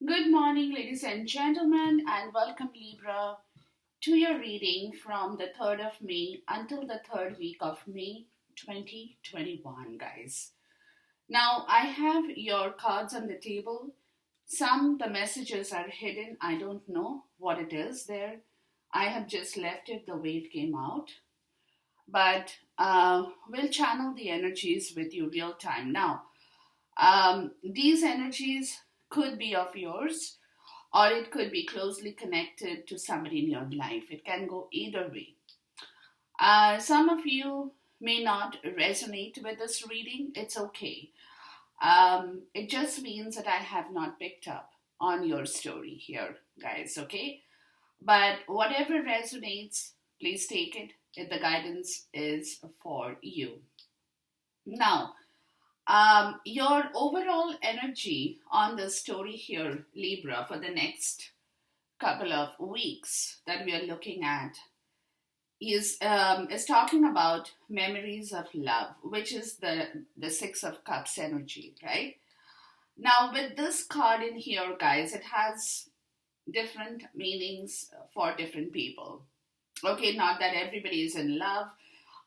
Good morning, ladies and gentlemen, and welcome, Libra, to your reading from the 3rd of May until the third week of May 2021, guys. Now, I have your cards on the table. The messages are hidden. I don't know what it is there. I have just left it the way it came out. But we'll channel the energies with you real time. Now, these energies could be of yours or it could be closely connected to somebody in your life. It can go either way. Some of you may not resonate with this reading. It's okay. It just means that I have not picked up on your story here, guys, okay? But whatever resonates, please take it. If the guidance is for you. Now, your overall energy on the story here, Libra, for the next couple of weeks that we are looking at is talking about memories of love, which is the Six of Cups energy, right? Now, with this card in here, guys, it has different meanings for different people. Okay, not that everybody is in love,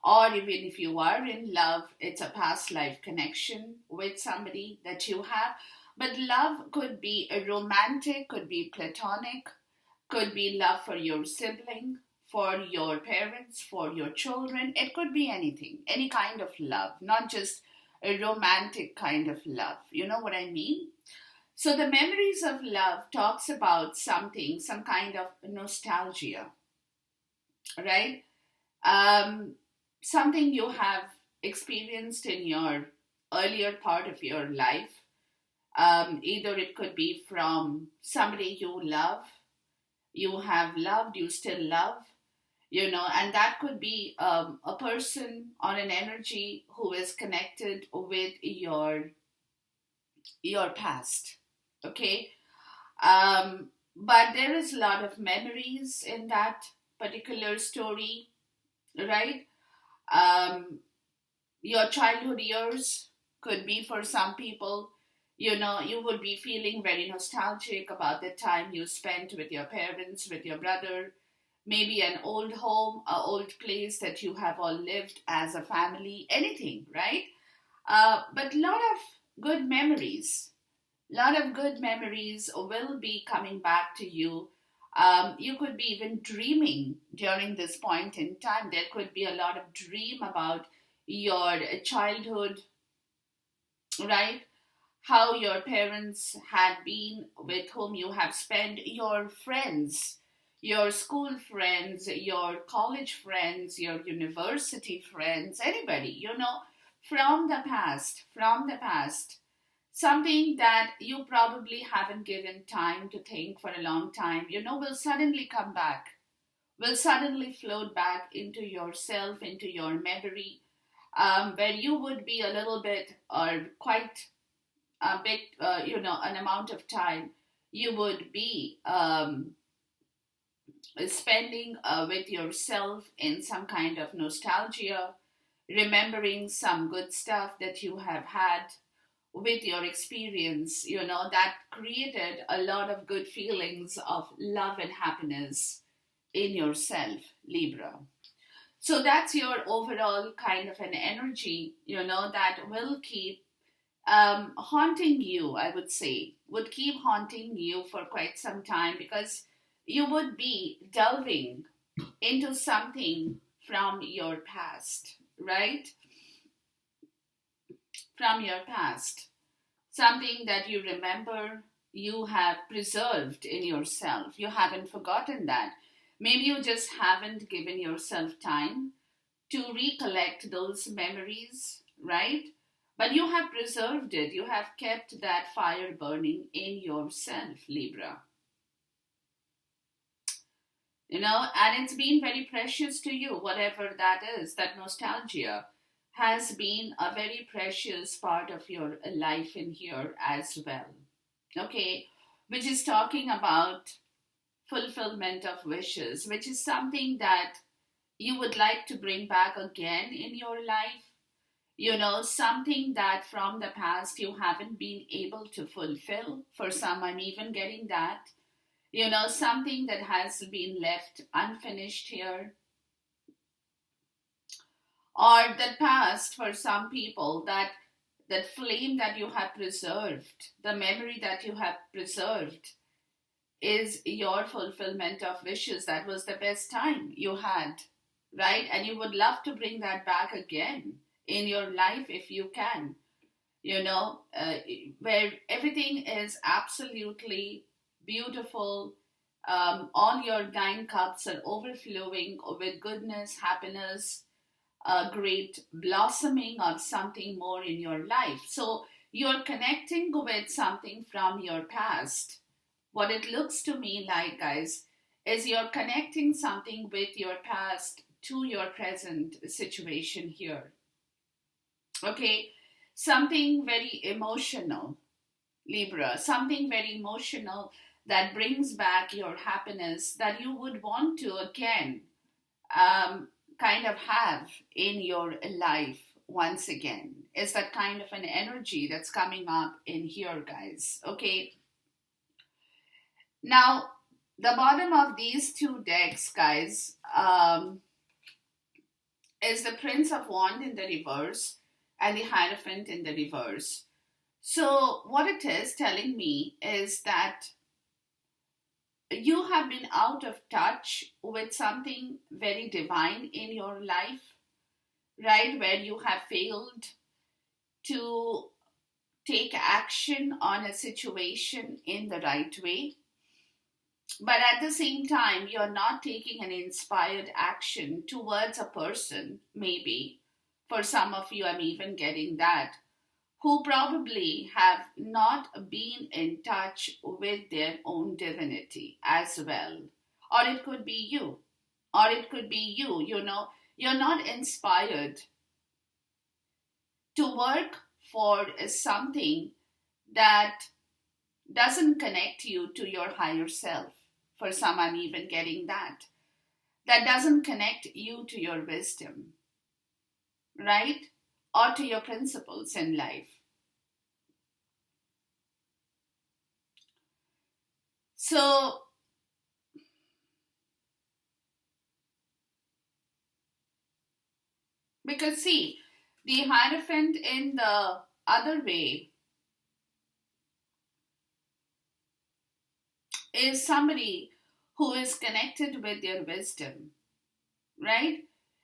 or even if you are in love, it's a past life connection with somebody that you have. But love could be a romantic, could be platonic, could be love for your sibling, for your parents, for your children. It could be anything, any kind of love, not just a romantic kind of love. You know what I mean? So the memories of love talks about something, some kind of nostalgia, right? Um, Something you have experienced in your earlier part of your life. Either it could be from somebody you have loved, you still love, and that could be a person or an energy who is connected with your past. Okay, but there is a lot of memories in that particular story, right? Um, your childhood years could be for some people. You would be feeling very nostalgic about the time you spent with your parents, with your brother, maybe an old home, an old place that you have all lived as a family, anything, right? But a lot of good memories, lot of good memories will be coming back to you. You could be even dreaming during this point in time. There could be a lot of dream about your childhood, right? How your parents had been, with whom you have spent, your friends, your school friends, your college friends, your university friends, anybody, from the past. Something that you probably haven't given time to think for a long time, will suddenly come back, will suddenly float back into yourself, into your memory, where you would be a little bit or quite a bit, an amount of time you would be spending with yourself in some kind of nostalgia, remembering some good stuff that you have had with your experience, that created a lot of good feelings of love and happiness in yourself, Libra. So that's your overall kind of an energy, that will keep haunting you, I would say, would keep haunting you for quite some time because you would be delving into something from your past, right? From your past. Something that you remember you have preserved in yourself. You haven't forgotten that. Maybe you just haven't given yourself time to recollect those memories, right? But you have preserved it. You have kept that fire burning in yourself, Libra. And it's been very precious to you, whatever that is. That nostalgia has been a very precious part of your life in here as well. Okay, which is talking about fulfillment of wishes, which is something that you would like to bring back again in your life. something that from the past you haven't been able to fulfill. For some, I'm even getting that. Something that has been left unfinished here, or the past for some people, that flame that you have preserved, the memory that you have preserved is your fulfillment of wishes. That was the best time you had, right? And you would love to bring that back again in your life if you can, where everything is absolutely beautiful. All your 9 cups are overflowing with goodness, happiness, a great blossoming of something more in your life. So you're connecting with something from your past. What it looks to me like, guys, is you're connecting something with your past to your present situation here. Okay, something very emotional, Libra, something very emotional that brings back your happiness that you would want to again um, kind of have in your life once again. Is that kind of an energy that's coming up in here, guys? Okay, now the bottom of these two decks, guys, is the Prince of Wand in the reverse and the Hierophant in the reverse. So, what it is telling me is that you have been out of touch with something very divine in your life, right? Where you have failed to take action on a situation in the right way. But at the same time, you're not taking an inspired action towards a person, maybe. For some of you, I'm even getting that, who probably have not been in touch with their own divinity as well. Or it could be you. Or it could be you're not inspired to work for something that doesn't connect you to your higher self. For some, I'm even getting that. That doesn't connect you to your wisdom, right? Or to your principles in life. So, because see, the Hierophant in the other way is somebody who is connected with their wisdom, right?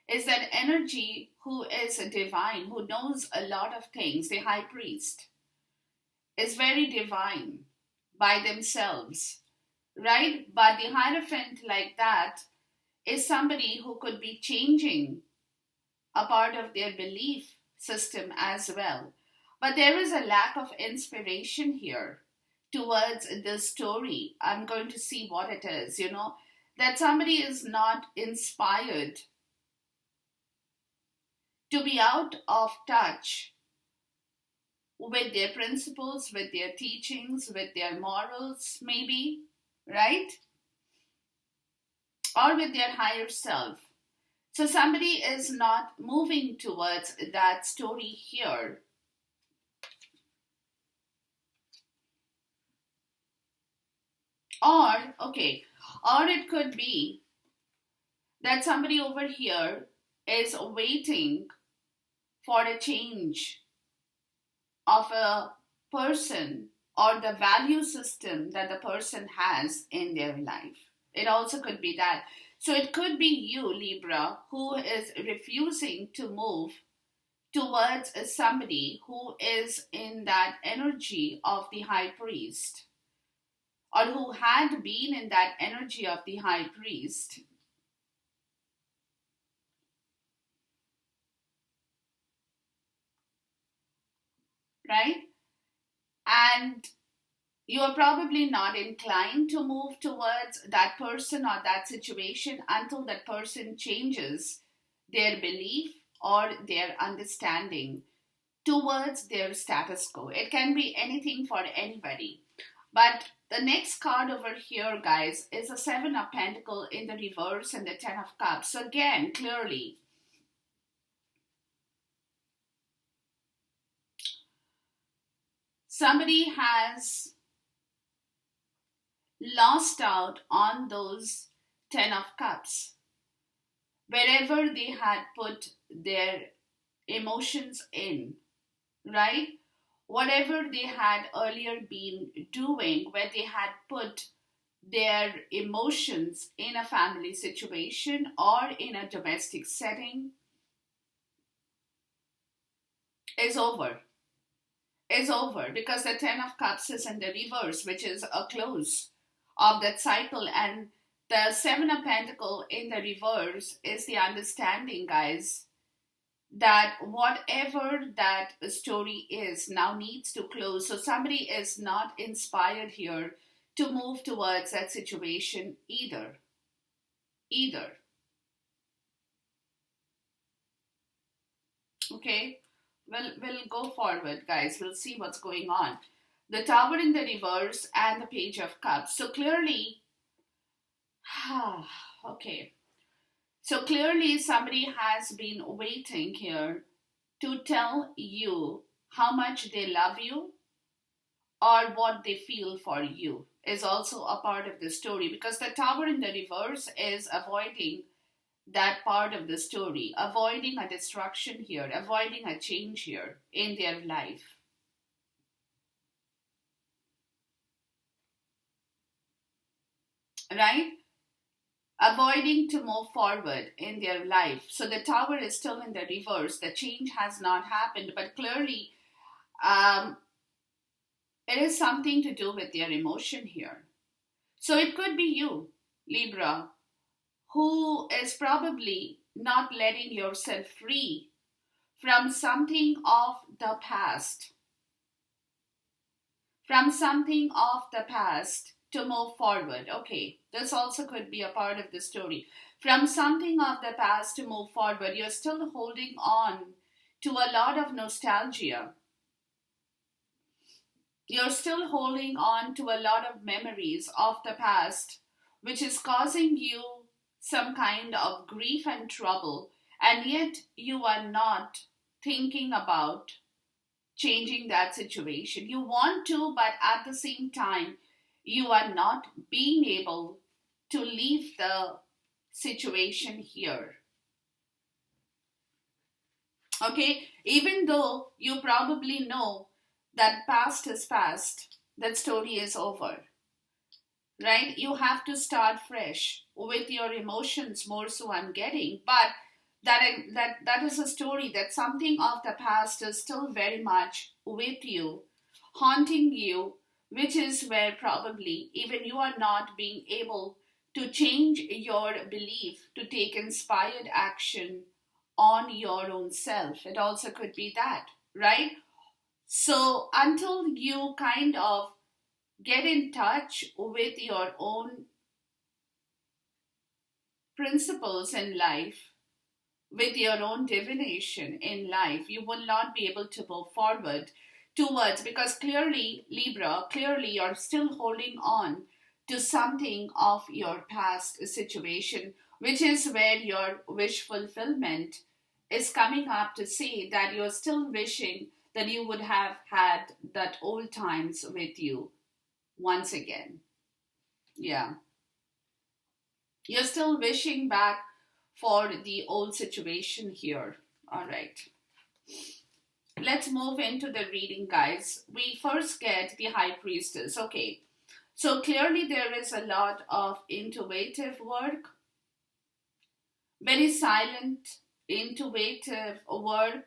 Is that energy who is divine, who knows a lot of things. The High Priest is very divine by themselves, right? But the Hierophant, like that, is somebody who could be changing a part of their belief system as well. But there is a lack of inspiration here towards the story. I'm going to see what it is, that somebody is not inspired to be out of touch with their principles, with their teachings, with their morals, maybe, right? Or with their higher self. So somebody is not moving towards that story here. Or it could be that somebody over here is waiting for a change of a person or the value system that the person has in their life. It also could be that. So it could be you, Libra, who is refusing to move towards somebody who is in that energy of the High Priest, or who had been in that energy of the High Priest. Right? And you are probably not inclined to move towards that person or that situation until that person changes their belief or their understanding towards their status quo. It can be anything for anybody. But the next card over here, guys, is a 7 of Pentacles in the reverse and the 10 of Cups. So again, clearly, Somebody has lost out on those 10 of cups. Wherever they had put their emotions in, right? Whatever they had earlier been doing, where they had put their emotions in a family situation or in a domestic setting, is over. Is over because the 10 of cups is in the reverse, which is a close of that cycle, and the 7 of pentacle in the reverse is the understanding, guys, that whatever that story is now needs to close. So somebody is not inspired here to move towards that situation either. Okay, we'll go forward, guys. We'll see what's going on. The tower in the reverse and the page of cups. So clearly, okay, so clearly somebody has been waiting here to tell you how much they love you or what they feel for you is also a part of the story, because the tower in the reverse is avoiding that part of the story, avoiding a destruction here, avoiding a change here in their life, right? Avoiding to move forward in their life. So the tower is still in the reverse. The change has not happened, but clearly um, it is something to do with their emotion here. So it could be you, Libra, who is probably not letting yourself free from something of the past, to move forward. Okay, this also could be a part of the story. From something of the past to move forward, you're still holding on to a lot of nostalgia. You're still holding on to a lot of memories of the past, which is causing you some kind of grief and trouble, and yet you are not thinking about changing that situation. You want to, but at the same time, you are not being able to leave the situation here. Okay, even though you probably know that past is past, that story is over, right? You have to start fresh with your emotions more so, I'm getting, but that is a story, that something of the past is still very much with you, haunting you, which is where probably even you are not being able to change your belief to take inspired action on your own self. It also could be that, right? So until you kind of get in touch with your own principles in life, with your own divination in life, you will not be able to move forward towards, because clearly, Libra, clearly you're still holding on to something of your past situation, which is where your wish fulfillment is coming up to say that you're still wishing that you would have had that old times with you once again. Yeah. You're still wishing back for the old situation here. All right. Let's move into the reading, guys. We first get the High Priestess. Okay. So clearly there is a lot of intuitive work, very silent, intuitive work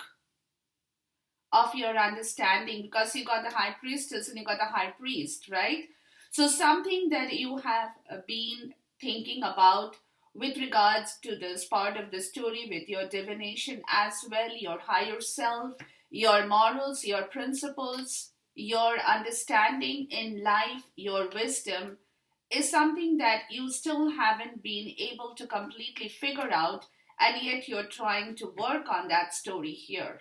of your understanding, because you got the High Priestess and you got the High Priest, right? So something that you have been thinking about with regards to this part of the story with your divination as well, your higher self, your morals, your principles, your understanding in life, your wisdom, is something that you still haven't been able to completely figure out, and yet you're trying to work on that story here,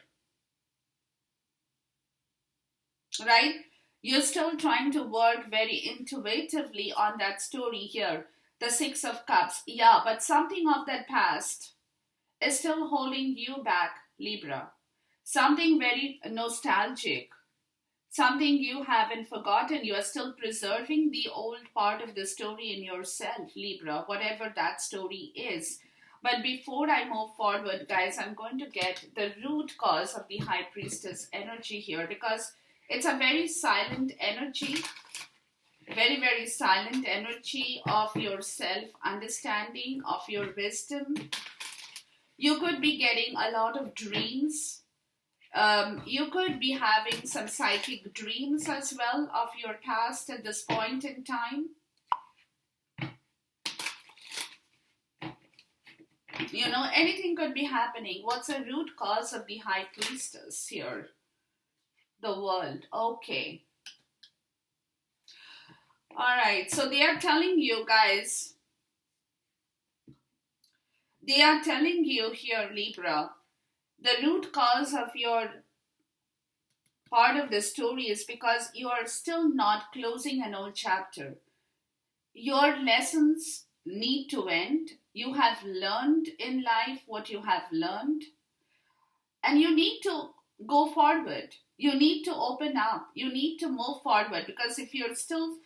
right? You're still trying to work very intuitively on that story here. The Six of Cups, yeah, but something of that past is still holding you back, Libra. Something very nostalgic, Something you haven't forgotten. You are still preserving the old part of the story in yourself, Libra, whatever that story is. But before I move forward, guys, I'm going to get the root cause of the High Priestess energy here, because it's a very silent energy, very, very silent energy of your self understanding, of your wisdom. You could be getting a lot of dreams. You could be having some psychic dreams as well of your past at this point in time. You know, anything could be happening. What's the root cause of the High Priestess here? The world. Okay. Alright, so they are telling you, guys, they are telling you here, Libra, the root cause of your part of the story is because you are still not closing an old chapter. Your lessons need to end. You have learned in life what you have learned, and you need to go forward. You need to open up. You need to move forward, because if you're still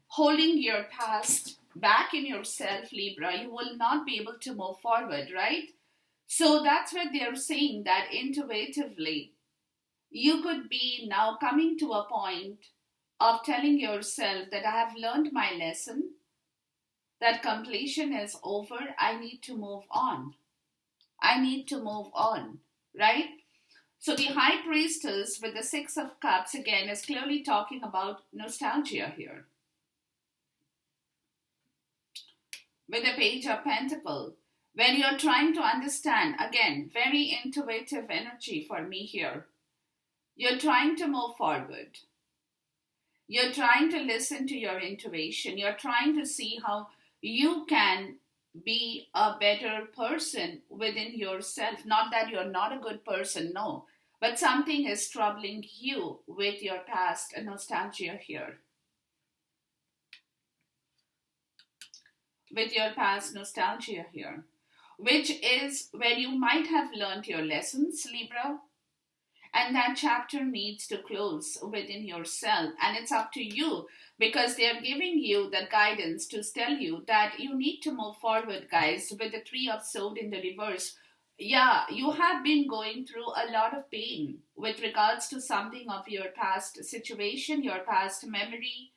holding your past back in yourself, Libra, you will not be able to move forward, right? So that's what they're saying, that intuitively you could be now coming to a point of telling yourself that I have learned my lesson, that completion is over, I need to move on. I need to move on, right? So the High Priestess with the Six of Cups again is clearly talking about nostalgia here. With the Page of Pentacles, when you're trying to understand, again, very intuitive energy for me here. You're trying to move forward. You're trying to listen to your intuition. You're trying to see how you can be a better person within yourself. Not that you're not a good person, no. But something is troubling you with your past nostalgia here. With your past nostalgia here. Which is where you might have learned your lessons, Libra. And that chapter needs to close within yourself. And it's up to you, because they're giving you the guidance to tell you that you need to move forward, guys, with the Three of Swords in the reverse. Yeah, you have been going through a lot of pain with regards to something of your past situation, your past memory,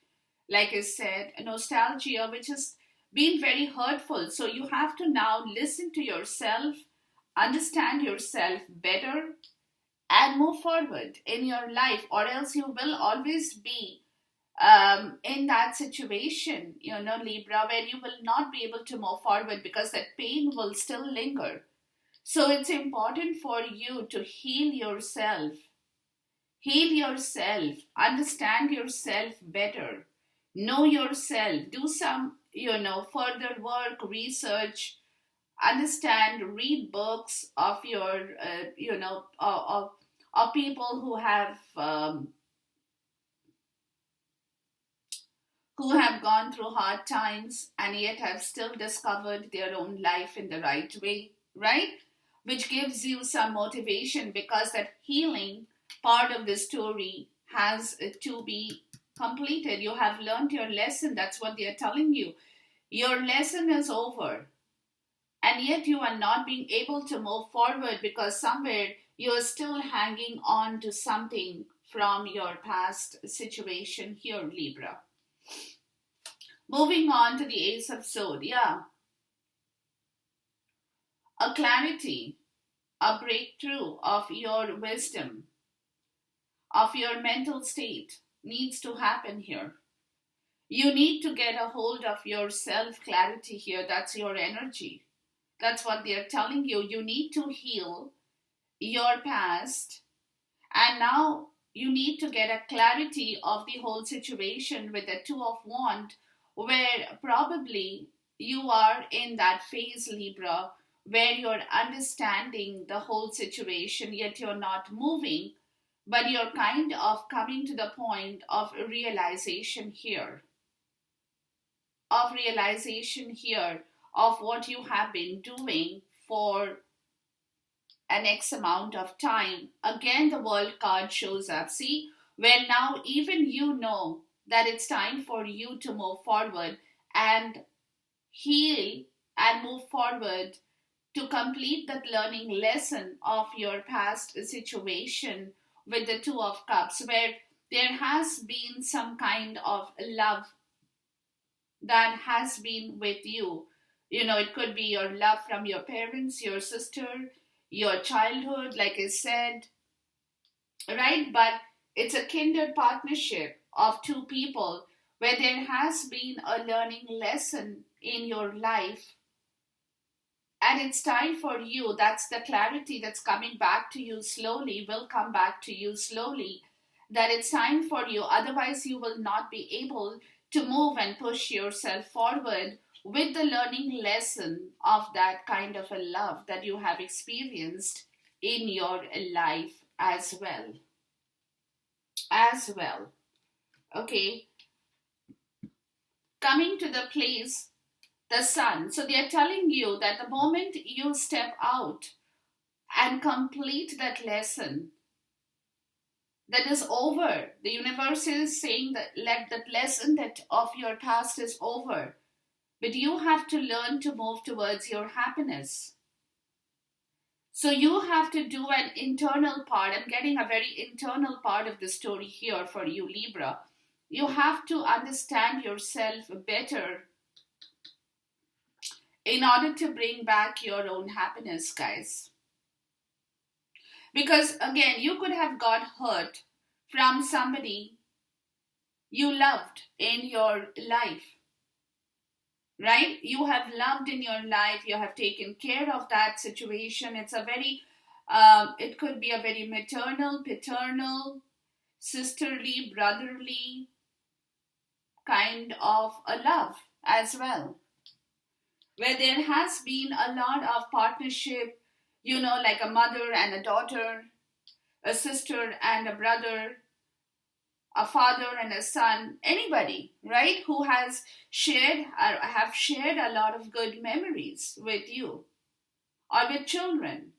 like I said, nostalgia, which has been very hurtful. So you have to now listen to yourself, understand yourself better, and move forward in your life, or else you will always be in that situation, you know, Libra, where you will not be able to move forward because that pain will still linger. So it's important for you to heal yourself, understand yourself better, know yourself, do some, you know, further work, research, understand, read books of your, of people who have gone through hard times and yet have still discovered their own life in the right way, right? Which gives you some motivation, because that healing part of the story has to be completed. You have learned your lesson. That's what they are telling you. Your lesson is over. And yet you are not being able to move forward because somewhere you are still hanging on to something from your past situation here, Libra. Moving on to the Ace of Swords. Yeah. A clarity, a breakthrough of your wisdom, of your mental state needs to happen here. You need to get a hold of your self clarity here. That's your energy. That's what they're telling you. You need to heal your past, and now you need to get a clarity of the whole situation with the Two of Wands, where probably you are in that phase, Libra, where you're understanding the whole situation, yet you're not moving, but you're kind of coming to the point of realization here. Of realization here of what you have been doing for an X amount of time. Again, the World card shows up. See, where now even you know that it's time for you to move forward and heal and move forward to complete that learning lesson of your past situation with the Two of Cups, where there has been some kind of love that has been with you. You know, it could be your love from your parents, your sister, your childhood, like I said, right? But it's a kindred partnership of two people where there has been a learning lesson in your life, and it's time for you. That's the clarity that's coming back to you slowly, will come back to you slowly, that it's time for you. Otherwise, you will not be able to move and push yourself forward with the learning lesson of that kind of a love that you have experienced in your life as well. As well. Okay. Coming to the place, the sun. So they are telling you that the moment you step out and complete that lesson, that is over. The universe is saying that let that lesson that of your past is over. But you have to learn to move towards your happiness. So you have to do an internal part. I'm getting a very internal part of the story here for you, Libra. You have to understand yourself better in order to bring back your own happiness, guys. Because again, you could have got hurt from somebody you loved in your life, right? You have loved in your life, you have taken care of that situation. It's a very, it could be a very maternal, paternal, sisterly, brotherly kind of a love as well, where there has been a lot of partnership, you know, like a mother and a daughter, a sister and a brother, a father and a son, anybody, right, who has shared or have shared a lot of good memories with you, or with children.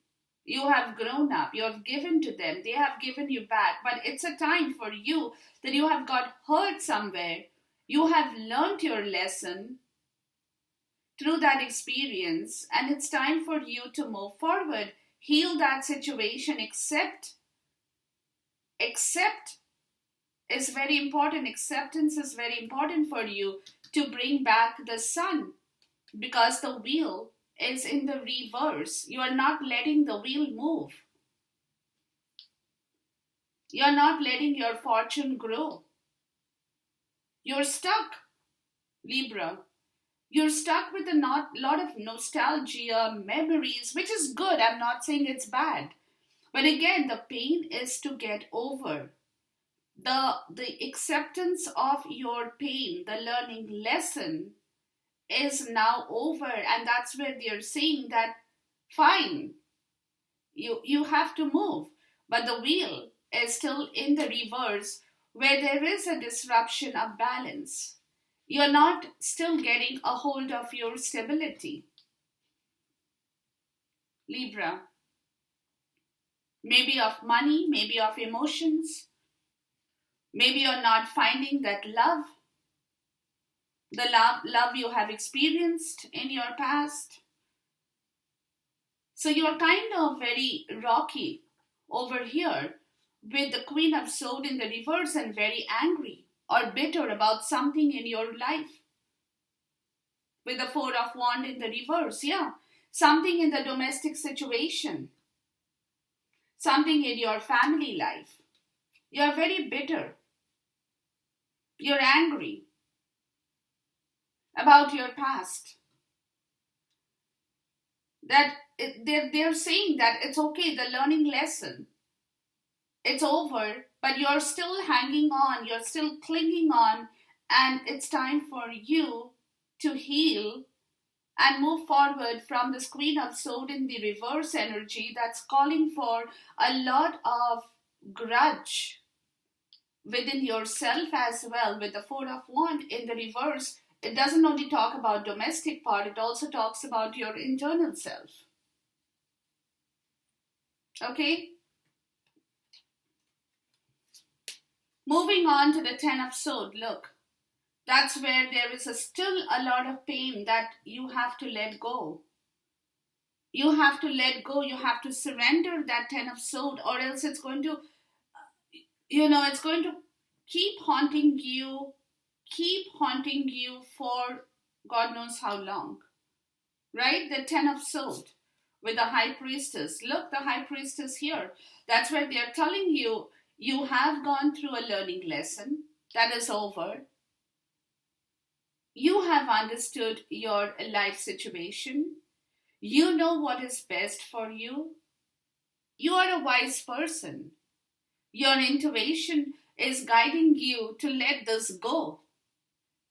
You have grown up, you have given to them, they have given you back, but it's a time for you that you have got hurt somewhere. You have learned your lesson through that experience, and it's time for you to move forward, heal that situation, accept is very important. Acceptance is very important for you to bring back the sun, because the wheel is in the reverse. You are not letting the wheel move. You are not letting your fortune grow. You're stuck, Libra. You're stuck with a lot of nostalgia, memories, which is good. I'm not saying it's bad. But again, the pain is to get over. The acceptance of your pain, the learning lesson is now over. And that's where they're saying that, fine, you have to move. But the wheel is still in the reverse, where there is a disruption of balance. You're not still getting a hold of your stability, Libra. Maybe of money, maybe of emotions. Maybe you're not finding that love, the love you have experienced in your past. So you're kind of very rocky over here, with the Queen of Swords in the reverse, and very angry or bitter about something in your life. With the Four of Wands in the reverse, yeah. Something in the domestic situation. Something in your family life. You're very bitter. You're angry about your past. That they're saying that it's okay, the learning lesson, it's over, but you're still hanging on, you're still clinging on, and it's time for you to heal and move forward from this Queen of Swords in the reverse energy that's calling for a lot of grudge within yourself as well. With the Four of Wands in the reverse, it doesn't only talk about domestic part, it also talks about your internal self. Okay? Moving on to the Ten of Swords, look, that's where there is still a lot of pain that you have to let go. You have to let go, you have to surrender that Ten of Swords, or else it's going to, it's going to keep haunting you, for God knows how long. Right? The Ten of Swords with the High Priestess. Look, the High Priestess here. That's where they are telling you, you have gone through a learning lesson. That is over. You have understood your life situation. You know what is best for you. You are a wise person. Your intuition is guiding you to let this go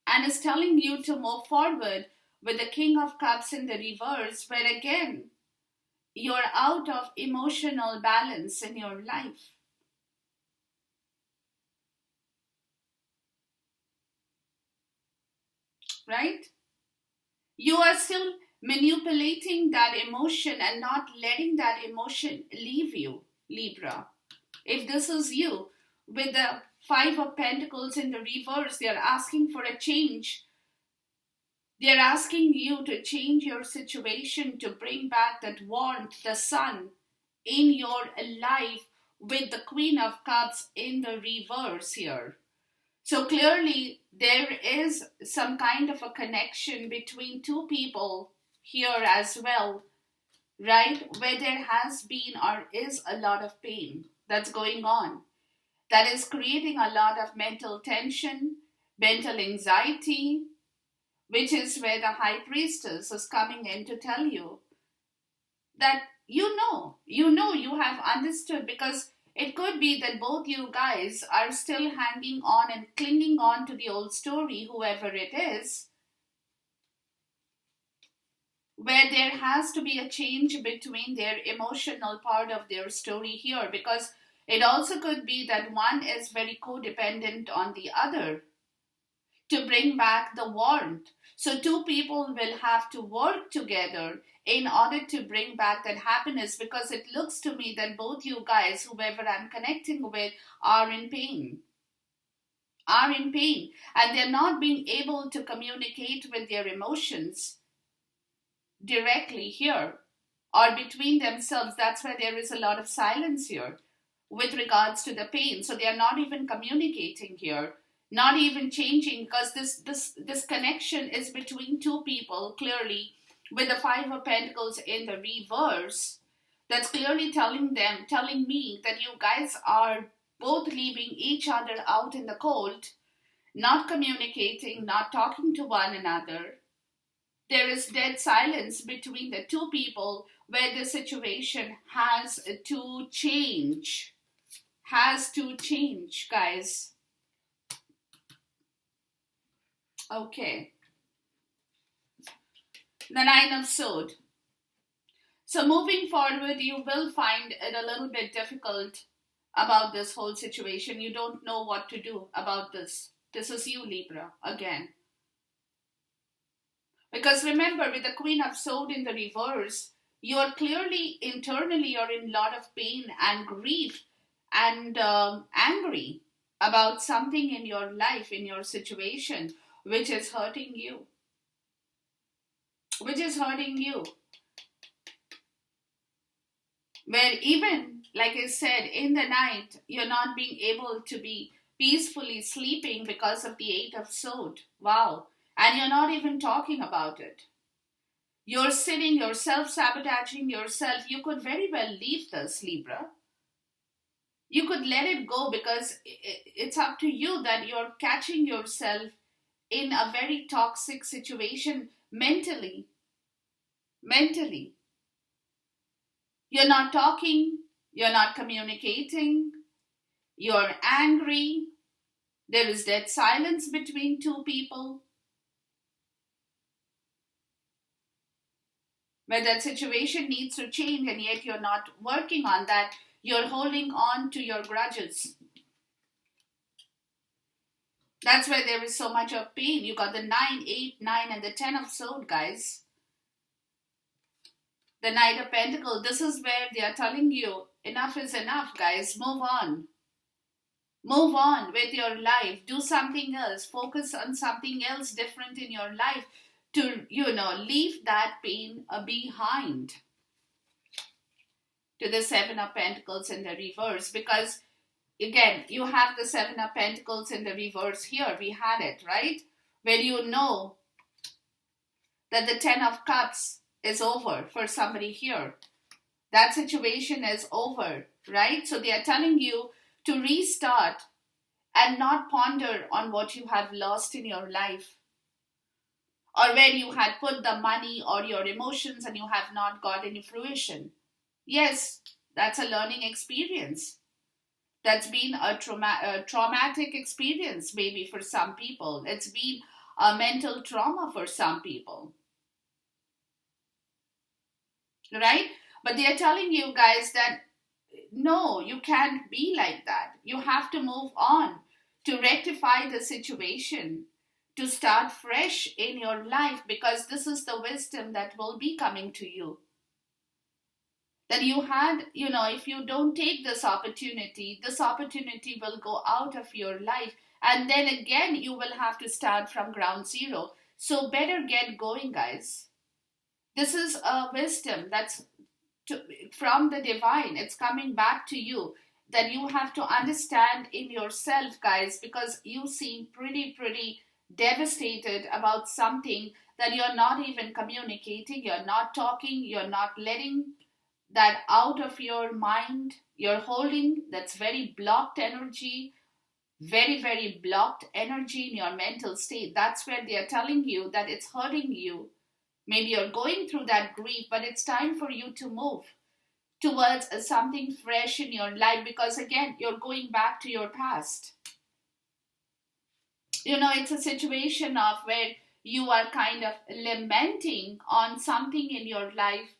and is telling you to move forward with the King of Cups in the reverse, where again, you're out of emotional balance in your life. Right? You are still manipulating that emotion and not letting that emotion leave you, Libra. If this is you, with the Five of Pentacles in the reverse, they are asking for a change. They are asking you to change your situation, to bring back that warmth, the sun in your life, with the Queen of Cups in the reverse here. So clearly, there is some kind of a connection between two people here as well, right? Where there has been or is a lot of pain that's going on, that is creating a lot of mental tension, mental anxiety, which is where the High Priestess is coming in to tell you that you have understood, because it could be that both you guys are still hanging on and clinging on to the old story, whoever it is, where there has to be a change between their emotional part of their story here, because it also could be that one is very codependent on the other to bring back the warmth. So two people will have to work together in order to bring back that happiness, because it looks to me that both you guys, whoever I'm connecting with, are in pain. Are in pain. And they're not being able to communicate with their emotions directly here or between themselves. That's why there is a lot of silence here with regards to the pain. So they are not even communicating here, not even changing, because this connection is between two people, clearly, with the Five of Pentacles in the reverse. That's clearly telling me that you guys are both leaving each other out in the cold, not communicating, not talking to one another. There is dead silence between the two people, where the situation has to change. Has to change, guys. Okay. The Nine of Swords. So moving forward, you will find it a little bit difficult about this whole situation. You don't know what to do about this. This is you, Libra, again. Because remember, with the Queen of Swords in the reverse, you're clearly internally you're in a lot of pain and grief and angry about something in your life, in your situation, which is hurting you. Which is hurting you. Where even, like I said, in the night, you're not being able to be peacefully sleeping because of the Eight of Swords. Wow. And you're not even talking about it. You're sitting, you're self-sabotaging yourself. You could very well leave this, Libra. You could let it go, because it's up to you that you're catching yourself in a very toxic situation mentally. Mentally. You're not talking, you're not communicating, you're angry, there is dead silence between two people. Where that situation needs to change, and yet you're not working on that. You're holding on to your grudges. That's where there is so much of pain. You got the 9, 8, 9 and the 10 of Swords, guys. The Knight of Pentacles. This is where they are telling you, enough is enough, guys. Move on. Move on with your life. Do something else. Focus on something else different in your life to, leave that pain behind. To the Seven of Pentacles in the reverse. Because, again, you have the Seven of Pentacles in the reverse here. We had it, right? Where you know that the Ten of Cups is over for somebody here. That situation is over, right? So they are telling you to restart and not ponder on what you have lost in your life, or where you had put the money or your emotions and you have not got any fruition. Yes, that's a learning experience. That's been a traumatic experience, maybe for some people. It's been a mental trauma for some people, right? But they are telling you guys that no, you can't be like that. You have to move on to rectify the situation, to start fresh in your life, because this is the wisdom that will be coming to you. That you had, if you don't take this opportunity will go out of your life. And then again, you will have to start from ground zero. So better get going, guys. This is a wisdom that's from the divine. It's coming back to you, that you have to understand in yourself, guys, because you seem pretty devastated about something that you're not even communicating, you're not talking, you're not letting that out of your mind. You're holding that's very blocked energy, very blocked energy in your mental state. That's where they are telling you that it's hurting you. Maybe you're going through that grief, but it's time for you to move towards something fresh in your life, because again, you're going back to your past. It's a situation of where you are kind of lamenting on something in your life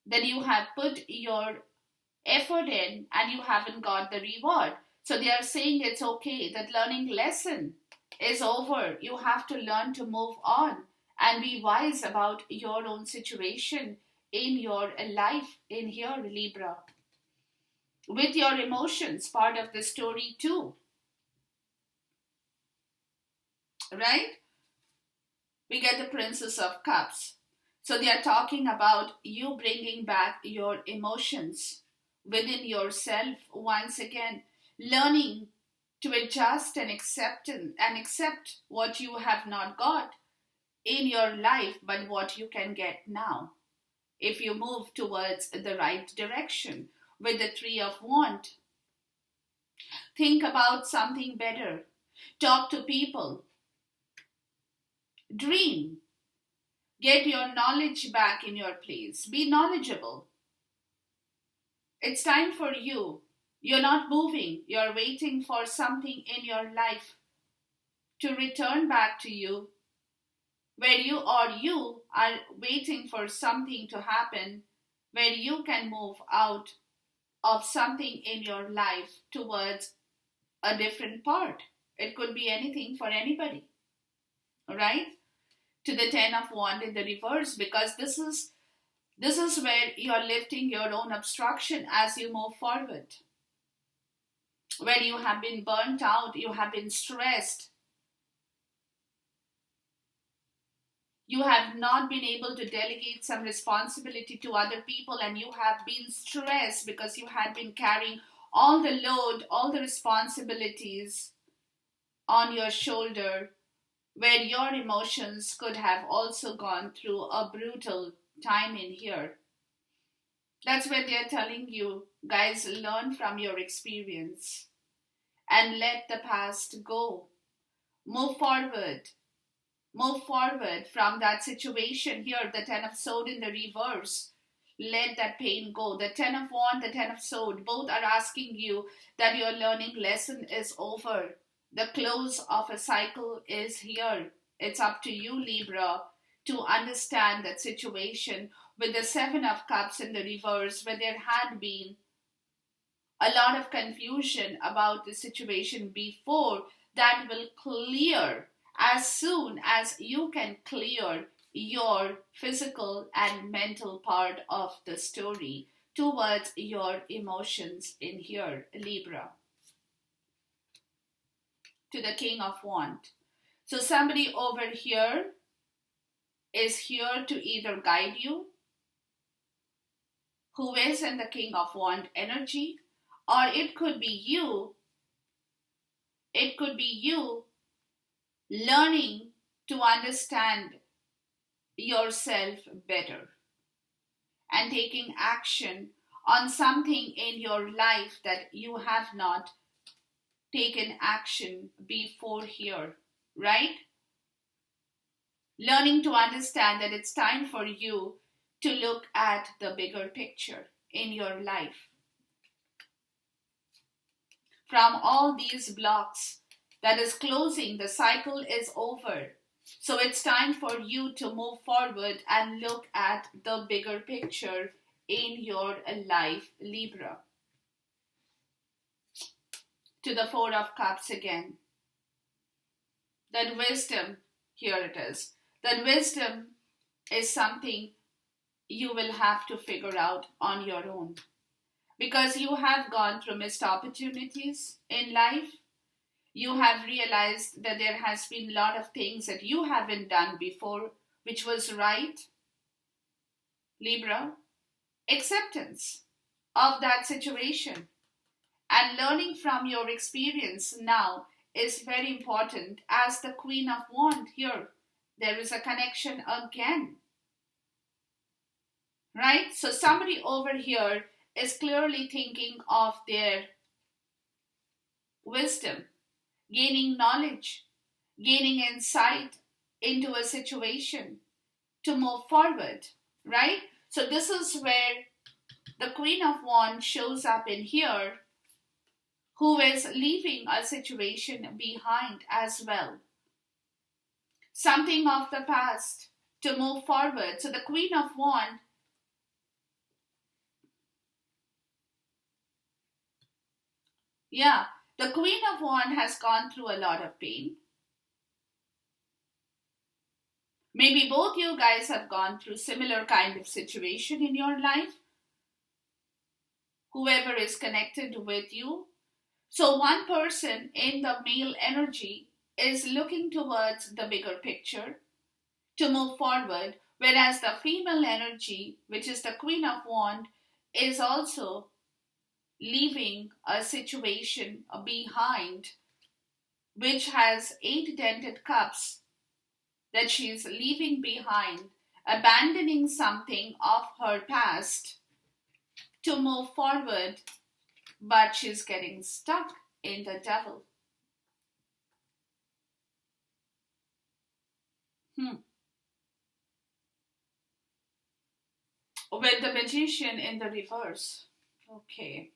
that you have put your effort in and you haven't got the reward. So they are saying it's okay, that learning lesson is over. You have to learn to move on and be wise about your own situation in your life in here, Libra. With your emotions, part of the story too. Right? We get the Princess of Cups. So they are talking about you bringing back your emotions within yourself once again, learning to adjust and accept what you have not got in your life, but what you can get now if you move towards the right direction. With the Three of Wands, think about something better. Talk to people. Dream. Get your knowledge back in your place. Be knowledgeable. It's time for you. You're not moving. You're waiting for something in your life to return back to you, where you are waiting for something to happen, where you can move out of something in your life towards a different part. It could be anything for anybody. All right? To the Ten of Wands in the reverse, because this is where you're lifting your own obstruction as you move forward. Where you have been burnt out, you have been stressed. You have not been able to delegate some responsibility to other people, and you have been stressed because you had been carrying all the load, all the responsibilities on your shoulder, where your emotions could have also gone through a brutal time in here. That's where they're telling you, guys, learn from your experience and let the past go. Move forward. Move forward from that situation here, the Ten of Swords in the reverse. Let that pain go. The Ten of Wands, the Ten of Swords, both are asking you that your learning lesson is over. The close of a cycle is here. It's up to you, Libra, to understand that situation. With the Seven of Cups in the reverse, where there had been a lot of confusion about the situation before, that will clear as soon as you can clear your physical and mental part of the story towards your emotions in here, Libra. to the King of Wands. So somebody over here is here to either guide you, who is in the King of Wands energy, or it could be you. It could be you learning to understand yourself better and taking action on something in your life that you have not taken action before here, right? Learning to understand that it's time for you to look at the bigger picture in your life. From all these blocks that is closing, the cycle is over. So it's time for you to move forward and look at the bigger picture in your life, Libra. To the Four of Cups again. That wisdom, here it is. That wisdom is something you will have to figure out on your own. Because you have gone through missed opportunities in life. You have realized that there has been a lot of things that you haven't done before, which was right. Libra, acceptance of that situation and learning from your experience now is very important. As the Queen of Wands here, there is a connection again. Right? So somebody over here is clearly thinking of their wisdom, gaining knowledge, gaining insight into a situation to move forward, right? So this is where the Queen of Wands shows up in here, who is leaving a situation behind as well. Something of the past to move forward. So the Queen of Wands, the Queen of Wands has gone through a lot of pain. Maybe both you guys have gone through similar kind of situation in your life. Whoever is connected with you. So one person in the male energy is looking towards the bigger picture to move forward, whereas the female energy, which is the Queen of Wands, is also leaving a situation behind, which has 8 dented cups that she's leaving behind, abandoning something of her past to move forward, but she's getting stuck in the Devil. With the Magician in the reverse. Okay.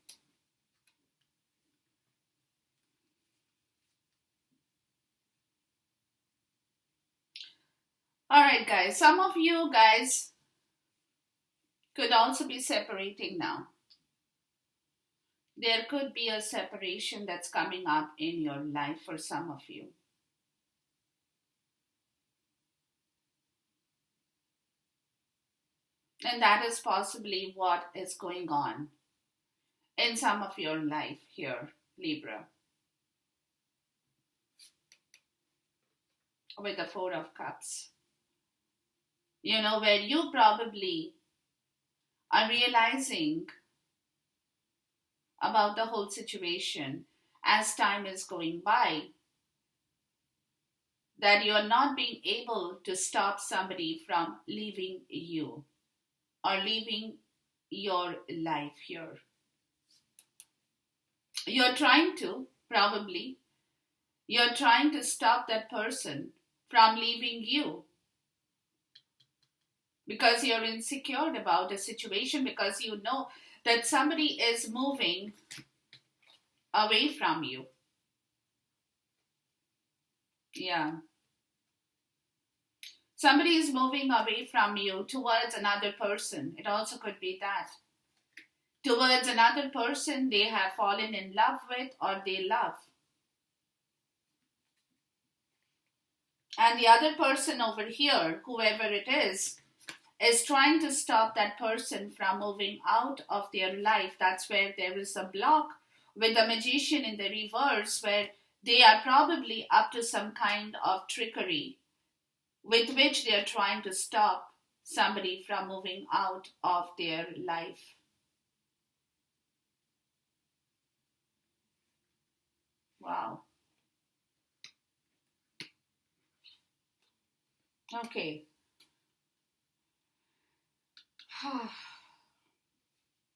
Alright guys, some of you guys could also be separating now. There could be a separation that's coming up in your life for some of you. And that is possibly what is going on in some of your life here, Libra. With the Four of Cups. You know, where you probably are realizing about the whole situation as time is going by, that you are not being able to stop somebody from leaving you or leaving your life here. You're trying to, probably, you're trying to stop that person from leaving you because you're insecure about a situation, because you know that somebody is moving away from you. Yeah. Somebody is moving away from you towards another person. It also could be that. Towards another person they have fallen in love with or they love. And the other person over here, whoever it is trying to stop that person from moving out of their life. That's where there is a block with the Magician in the reverse, where They are probably up to some kind of trickery with which they are trying to stop somebody from moving out of their life. Wow. Okay.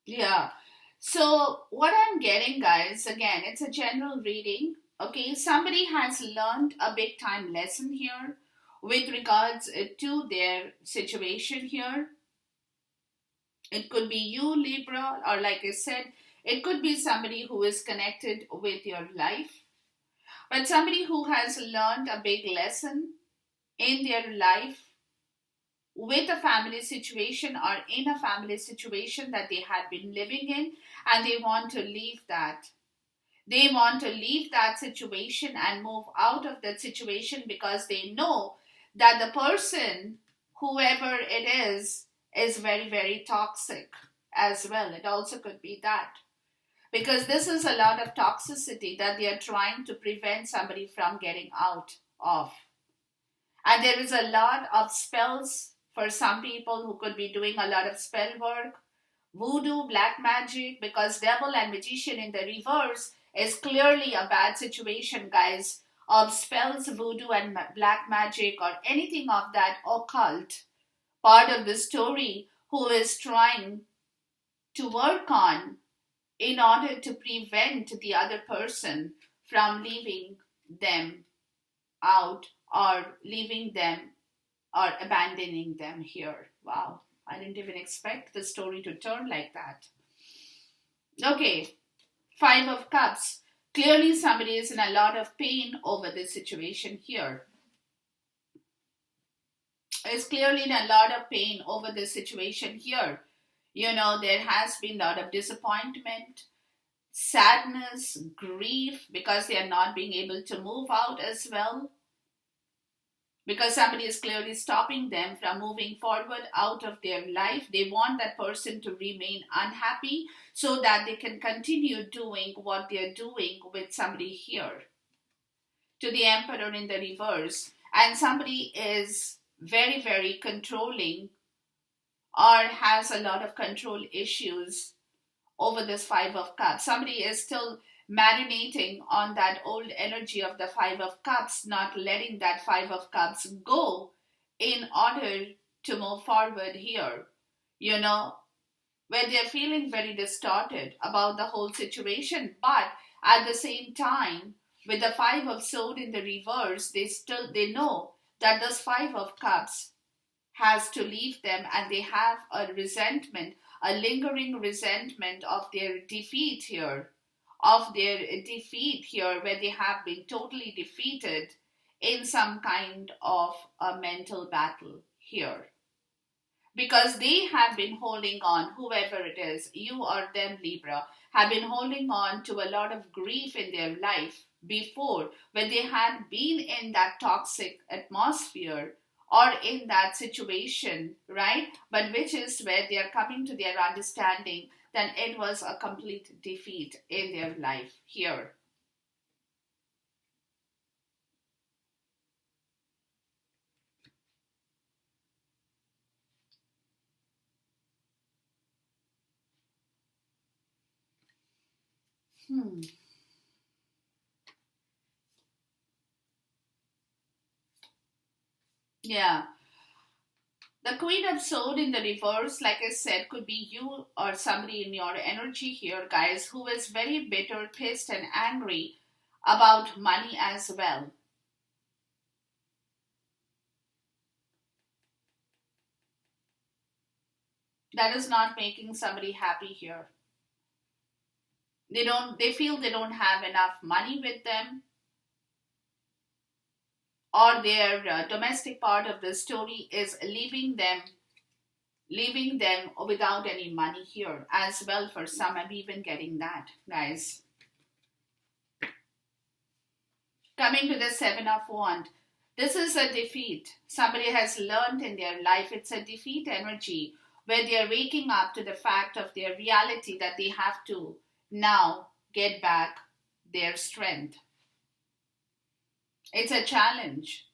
Yeah. So, what I'm getting, guys, again, it's a general reading. Okay. Somebody has learned a big time lesson here with regards to their situation here. It could be you, Libra, or like I said, it could be somebody who is connected with your life, but somebody who has learned a big lesson in their life with a family situation or in a family situation that they had been living in, and they want to leave that. They want to leave that situation and move out of that situation because they know that the person, whoever it is very, very toxic as well. It also could be that. Because this is a lot of toxicity that they are trying to prevent somebody from getting out of. And there is a lot of spells for some people who could be doing a lot of spell work, voodoo, black magic, because devil and magician in the reverse is clearly a bad situation, guys, of spells, voodoo, and black magic, or anything of that occult part of the story who is trying to work on in order to prevent the other person from leaving them out or leaving them or abandoning them here. Wow, I didn't even expect the story to turn like that. Okay, Five of Cups. Clearly, somebody is in a lot of pain over this situation here. Is clearly in a lot of pain over this situation here. You know, there has been a lot of disappointment, sadness, grief because they are not being able to move out as well, because somebody is clearly stopping them from moving forward out of their life. They want that person to remain unhappy so that they can continue doing what they're doing with somebody here. To the Emperor in the reverse. And somebody is very, very controlling or has a lot of control issues over this Five of Cups. Somebody is still marinating on that old energy of the Five of Cups, not letting that Five of Cups go in order to move forward here. You know, where they're feeling very distorted about the whole situation, but at the same time, with the Five of Swords in the reverse, they know that this Five of Cups has to leave them, and they have a resentment, a lingering resentment of their defeat here, where they have been totally defeated in some kind of a mental battle here. Because they have been holding on, whoever it is, you or them, Libra, have been holding on to a lot of grief in their life before, when they had been in that toxic atmosphere or in that situation, right? But which is where they are coming to their understanding that it was a complete defeat in their life here. Hmm. Yeah. The Queen of Swords in the reverse, like I said, could be you or somebody in your energy here, guys, who is very bitter, pissed, and angry about money as well. That is not making somebody happy here. They feel they don't have enough money with them, or their domestic part of the story is leaving them without any money here as well. For some, I'm even getting that, guys. Coming to the Seven of Wands, this is a defeat. Somebody has learned in their life. It's a defeat energy where they are waking up to the fact of their reality that they have to now get back their strength. It's a challenge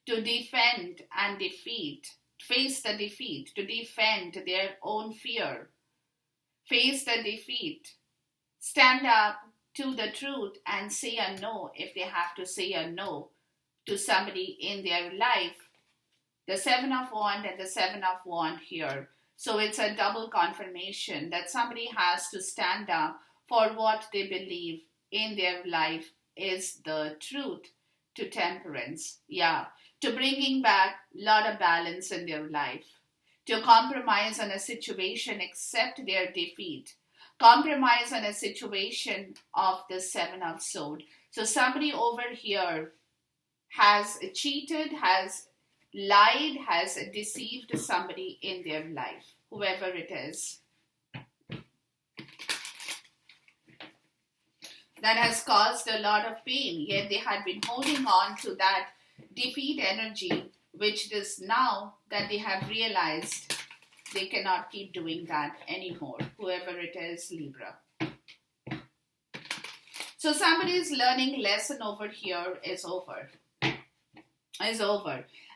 to defend and defeat, face the defeat, to defend their own fear, face the defeat, stand up to the truth and say a no if they have to say a no to somebody in their life. The Seven of Wands and the Seven of Wands here. So it's a double confirmation that somebody has to stand up for what they believe in their life is the truth, to temperance. Yeah. To bringing back a lot of balance in their life. To compromise on a situation, accept their defeat. Compromise on a situation of the Seven of Swords. So somebody over here has cheated, has lied, has deceived somebody in their life, whoever it is. That has caused a lot of pain, yet they had been holding on to that defeat energy, which is now that they have realized they cannot keep doing that anymore, whoever it is, Libra. So somebody's learning lesson over here is over.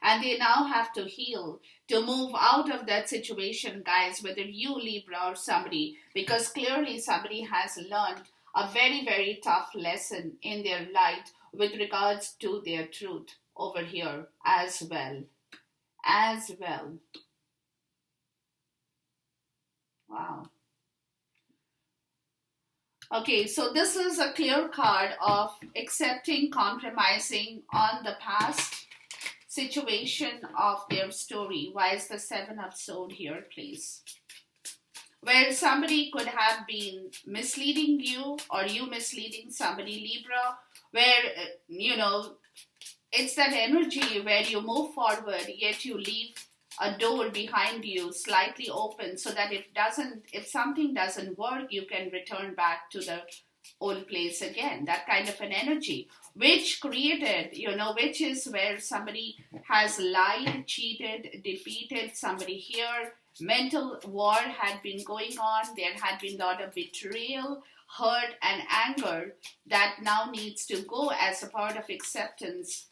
And they now have to heal, to move out of that situation, guys, whether you, Libra, or somebody, because clearly somebody has learned a very, very tough lesson in their life with regards to their truth over here as well. Wow. Okay, so this is a clear card of accepting, compromising on the past situation of their story. Why is the Seven of Swords here, please? Where somebody could have been misleading you or you misleading somebody, Libra, where, it's that energy where you move forward, yet you leave a door behind you slightly open so that if something doesn't work, you can return back to the old place again. That kind of an energy, which created, which is where somebody has lied, cheated, defeated somebody here. Mental war had been going on. There had been a lot of betrayal, hurt, and anger that now needs to go as a part of acceptance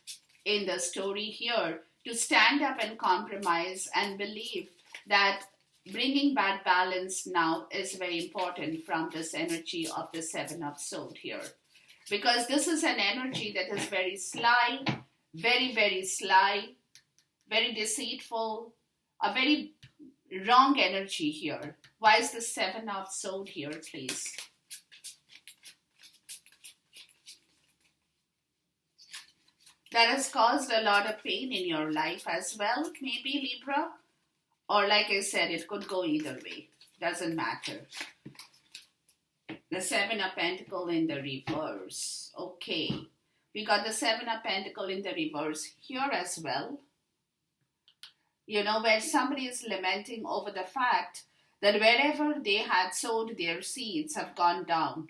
in the story here, to stand up and compromise and believe that bringing back balance now is very important from this energy of the Seven of Swords here. Because this is an energy that is very sly, very, very sly, very deceitful, a very wrong energy here. Why is the Seven of Swords here, please? That has caused a lot of pain in your life as well, maybe, Libra. Or like I said, it could go either way. Doesn't matter. The Seven of Pentacles in the reverse. Okay. We got the Seven of Pentacles in the reverse here as well. Where somebody is lamenting over the fact that wherever they had sowed their seeds have gone down.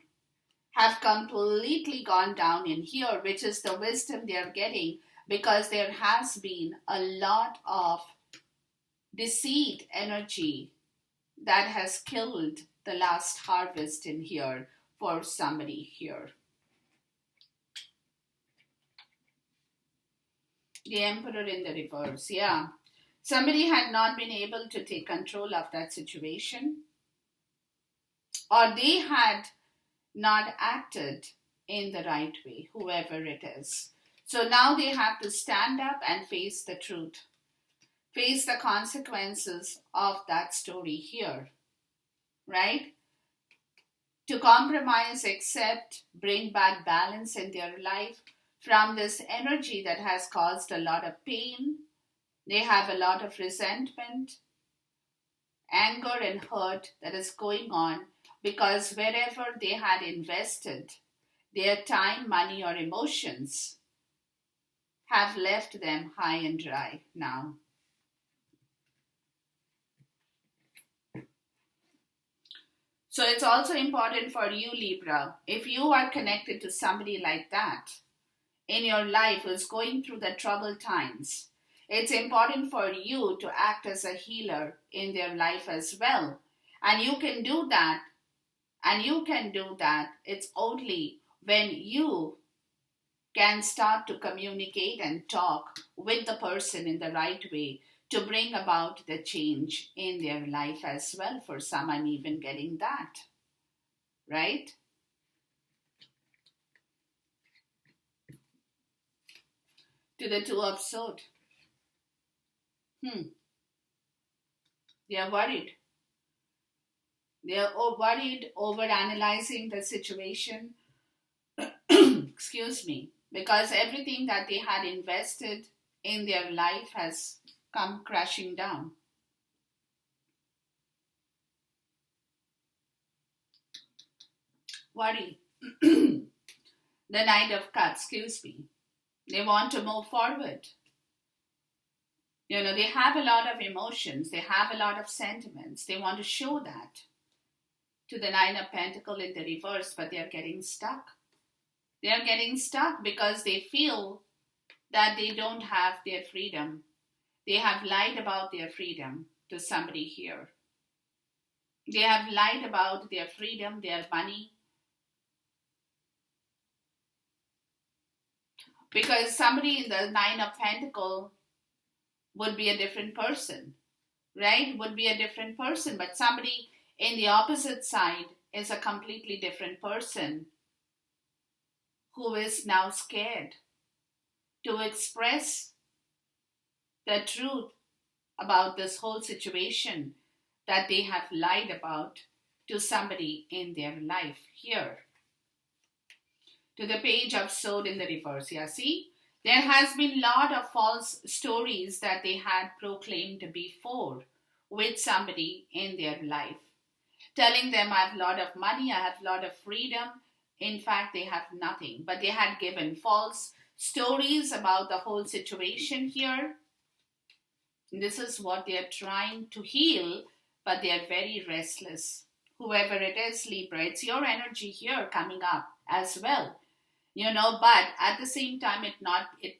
Have completely gone down in here, which is the wisdom they are getting, because there has been a lot of deceit energy that has killed the last harvest in here for somebody here. The Emperor in the reverse, yeah. Somebody had not been able to take control of that situation, or they had not acted in the right way, whoever it is. So now they have to stand up and face the truth, face the consequences of that story here, right? To compromise, accept, bring back balance in their life from this energy that has caused a lot of pain. They have a lot of resentment, anger, and hurt that is going on, because wherever they had invested their time, money, or emotions have left them high and dry now. So it's also important for you, Libra, if you are connected to somebody like that in your life who's going through the troubled times, it's important for you to act as a healer in their life as well. And you can do that. It's only when you can start to communicate and talk with the person in the right way to bring about the change in their life as well. For some, I'm even getting that, right? To the Two of Swords. They are worried. They are worried, over analyzing the situation. Excuse me. Because everything that they had invested in their life has come crashing down. Worry. The Knight of Cups, excuse me. They want to move forward. They have a lot of emotions. They have a lot of sentiments. They want to show that to the Nine of Pentacles in the reverse, but they are getting stuck. They are getting stuck because they feel that they don't have their freedom. They have lied about their freedom to somebody here. They have lied about their freedom, their money. Because somebody in the Nine of Pentacles would be a different person, right? Would be a different person, but somebody in the opposite side is a completely different person who is now scared to express the truth about this whole situation that they have lied about to somebody in their life here. To the Page of Swords in the reverse. Yeah, see? There has been a lot of false stories that they had proclaimed before with somebody in their life. Telling them, I have a lot of money, I have a lot of freedom. In fact, they have nothing. But they had given false stories about the whole situation here. This is what they are trying to heal, but they are very restless. Whoever it is, Libra, it's your energy here coming up as well. But at the same time, it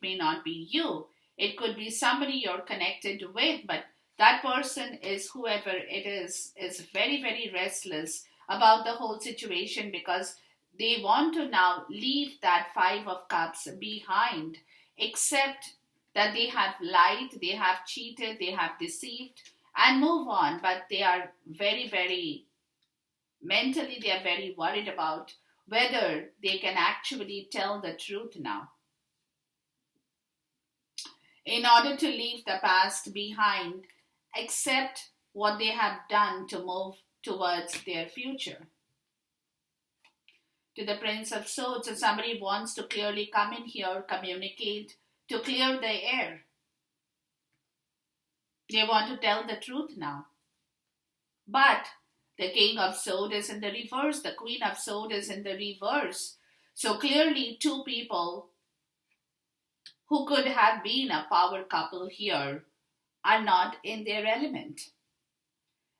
may not be you. It could be somebody you're connected with, but that person is, whoever it is very, very restless about the whole situation because they want to now leave that Five of Cups behind, except that they have lied, they have cheated, they have deceived, and move on. But they are very, very, mentally, they are very worried about whether they can actually tell the truth now. In order to leave the past behind, accept what they have done to move towards their future. To the Prince of Swords, if somebody wants to clearly come in here, communicate, to clear the air. They want to tell the truth now. But the King of Swords is in the reverse. The Queen of Swords is in the reverse. So clearly two people who could have been a power couple here are not in their element.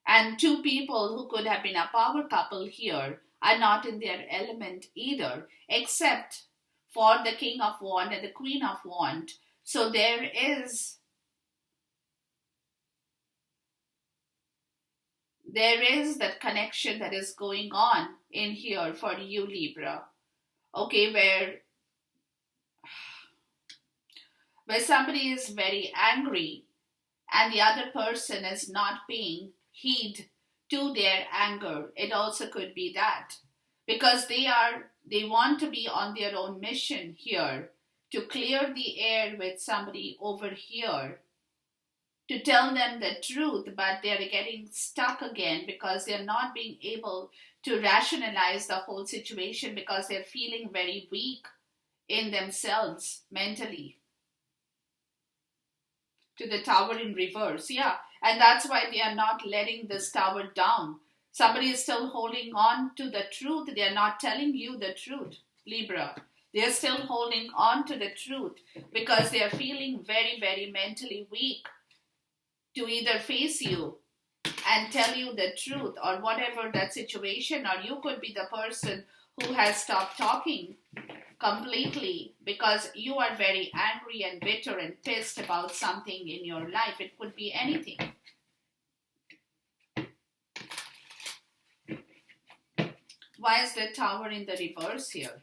And two people who could have been a power couple here are not in their element either, except for the King of Wands and the Queen of Wands. So there is that connection that is going on in here for you, Libra. Okay, where somebody is very angry and the other person is not paying heed to their anger. It also could be that. Because they want to be on their own mission here to clear the air with somebody over here, to tell them the truth, but they're getting stuck again because they're not being able to rationalize the whole situation because they're feeling very weak in themselves mentally. To the Tower in reverse, yeah. And that's why they are not letting this tower down. Somebody is still holding on to the truth. They are not telling you the truth, Libra. They are still holding on to the truth because they are feeling very, very mentally weak to either face you and tell you the truth or whatever that situation, or you could be the person who has stopped talking completely because you are very angry and bitter and pissed about something in your life. It could be anything. Why is the Tower in the reverse here?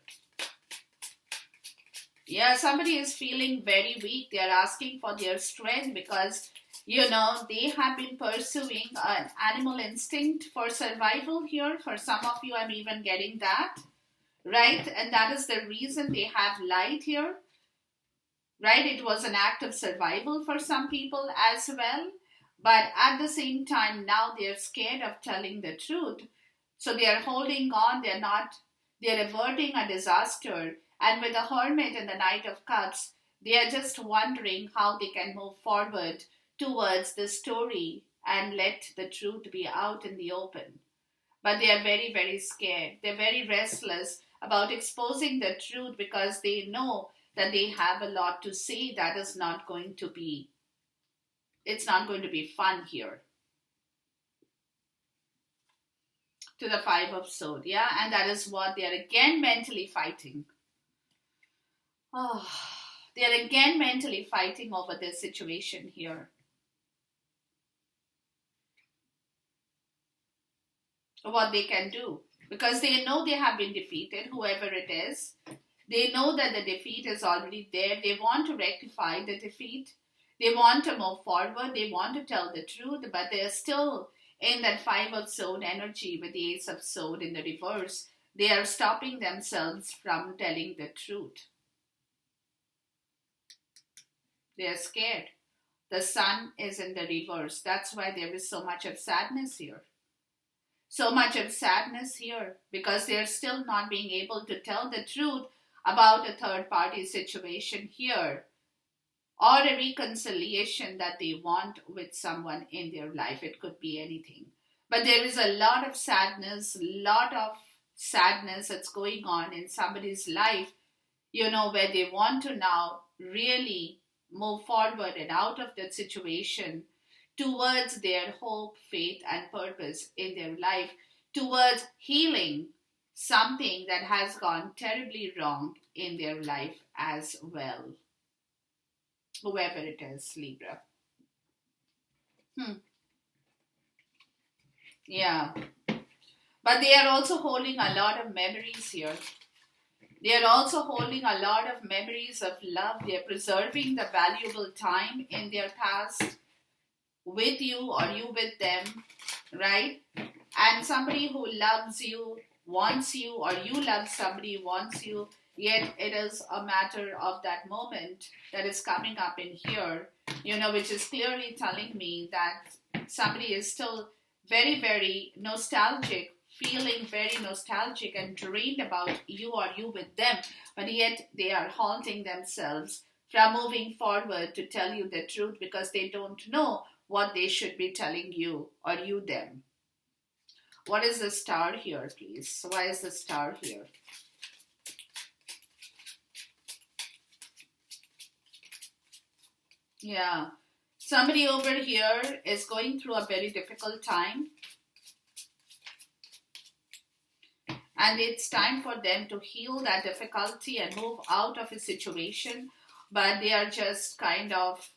Yeah, somebody is feeling very weak. They are asking for their strength because, they have been pursuing an animal instinct for survival here. For some of you, I'm even getting that, right? And that is the reason they have lied here, right? It was an act of survival for some people as well. But at the same time, now they're scared of telling the truth. So they are holding on, they're averting a disaster. And with the Hermit and the Knight of Cups, they are just wondering how they can move forward towards the story and let the truth be out in the open. But they are very, very scared. They're very restless about exposing the truth because they know that they have a lot to say that is not going to be, it's not going to be fun here. To the Five of Swords, yeah, and that is what they are again mentally fighting. Oh, they are again mentally fighting over this situation here. What they can do. Because they know they have been defeated, whoever it is. They know that the defeat is already there. They want to rectify the defeat. They want to move forward. They want to tell the truth, but they're still in that Five of Swords energy with the Ace of Swords in the reverse. They are stopping themselves from telling the truth. They are scared. The Sun is in the reverse. That's why there is so much of sadness here. So much of sadness here because they're still not being able to tell the truth about a third party situation here or a reconciliation that they want with someone in their life. It could be anything. But there is a lot of sadness that's going on in somebody's life, where they want to now really move forward and out of that situation towards their hope, faith, and purpose in their life, towards healing something that has gone terribly wrong in their life as well. Whoever it is, Libra. Yeah. But they are also holding a lot of memories here. They are also holding a lot of memories of love. They are preserving the valuable time in their past with you or you with them, right? And somebody who loves you, wants you, or you love somebody, wants you, yet it is a matter of that moment that is coming up in here, which is clearly telling me that somebody is still very, very nostalgic, feeling very nostalgic and drained about you or you with them, but yet they are halting themselves from moving forward to tell you the truth because they don't know what they should be telling you or you them. What is the Star here, please? Why is the Star here? Yeah. Somebody over here is going through a very difficult time. And it's time for them to heal that difficulty and move out of a situation. But they are just kind of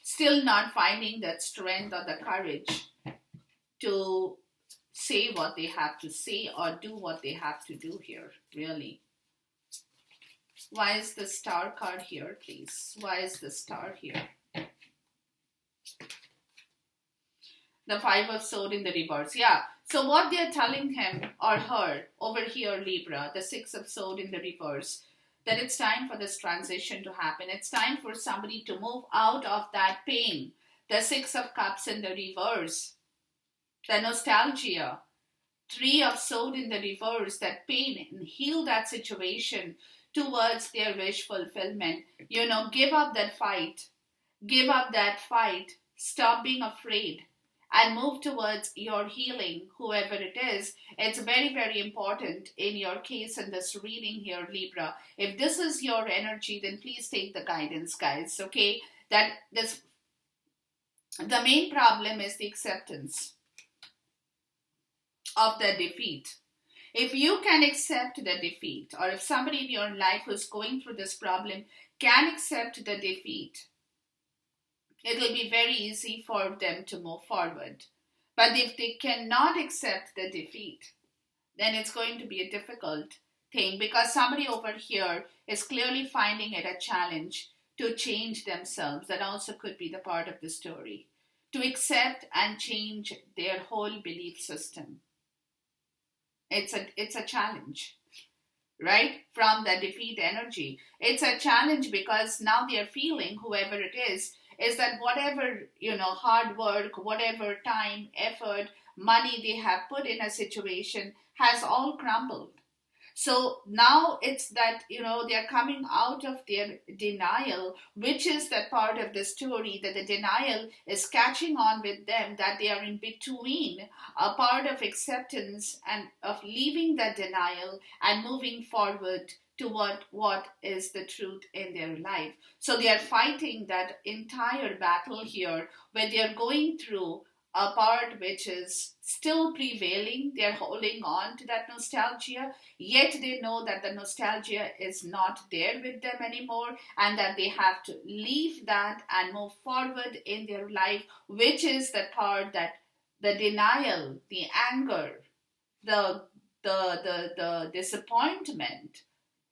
still not finding that strength or the courage to say what they have to say or do what they have to do here, really. Why is the Star card here, please? Why is the Star here? The Five of Swords in the reverse. Yeah. So what they're telling him or her over here, Libra, the Six of Swords in the reverse, that it's time for this transition to happen. It's time for somebody to move out of that pain. The Six of Cups in the reverse. The nostalgia. Three of Swords in the reverse. That pain and heal that situation towards their wish fulfillment. Give up that fight. Give up that fight. Stop being afraid. And move towards your healing, whoever it is. It's very, very important in your case in this reading here, Libra. If this is your energy, then please take the guidance, guys, okay? The main problem is the acceptance of the defeat. If you can accept the defeat, or if somebody in your life who's going through this problem can accept the defeat, it will be very easy for them to move forward. But if they cannot accept the defeat, then it's going to be a difficult thing, because somebody over here is clearly finding it a challenge to change themselves. That also could be the part of the story. To accept and change their whole belief system. It's a challenge, right? From the defeat energy. It's a challenge because now they're feeling, whoever it is that whatever, hard work, whatever time, effort, money they have put in a situation has all crumbled. So now it's that, they're coming out of their denial, which is that part of the story, that the denial is catching on with them, that they are in between a part of acceptance and of leaving that denial and moving forward to what is the truth in their life. So they are fighting that entire battle here, where they are going through a part which is still prevailing. They're holding on to that nostalgia, yet they know that the nostalgia is not there with them anymore, and that they have to leave that and move forward in their life, which is the part that the denial, the anger, the the disappointment,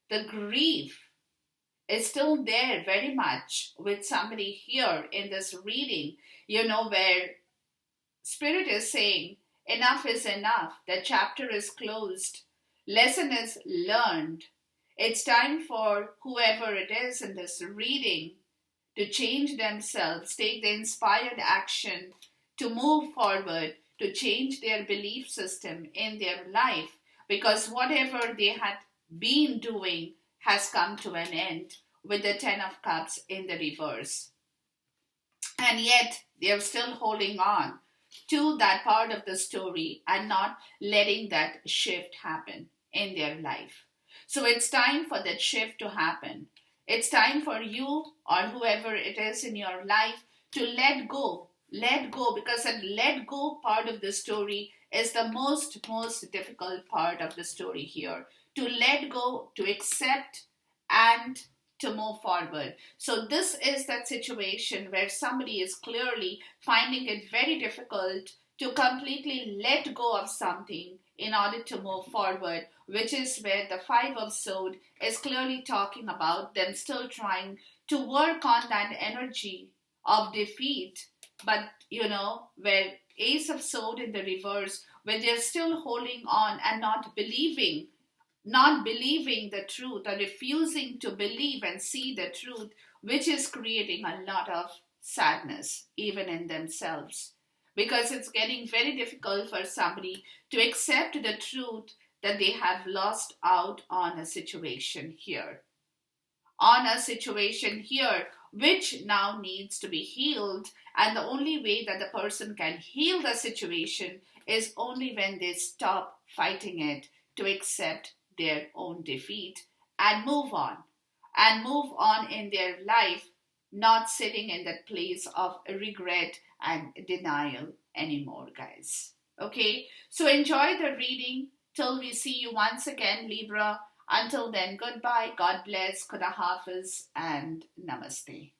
the grief is still there very much with somebody here in this reading, where Spirit is saying, enough is enough. The chapter is closed. Lesson is learned. It's time for whoever it is in this reading to change themselves, take the inspired action to move forward, to change their belief system in their life, because whatever they had been doing has come to an end with the Ten of Cups in the reverse. And yet they're still holding on to that part of the story and not letting that shift happen in their life. So it's time for that shift to happen. It's time for you or whoever it is in your life to let go. Let go, because that let go part of the story is the most difficult part of the story here. To let go, to accept, and to move forward. So this is that situation where somebody is clearly finding it very difficult to completely let go of something in order to move forward, which is where the Five of Swords is clearly talking about them still trying to work on that energy of defeat. But, where Ace of Swords in the reverse, where they're still holding on and not believing the truth, or refusing to believe and see the truth, which is creating a lot of sadness even in themselves, because it's getting very difficult for somebody to accept the truth that they have lost out on a situation here, which now needs to be healed. And the only way that the person can heal the situation is only when they stop fighting it, to accept their own defeat and move on in their life, not sitting in that place of regret and denial anymore, guys. Okay, so enjoy the reading till we see you once again, Libra. Until then, goodbye, God bless, Khuda Hafiz, and Namaste.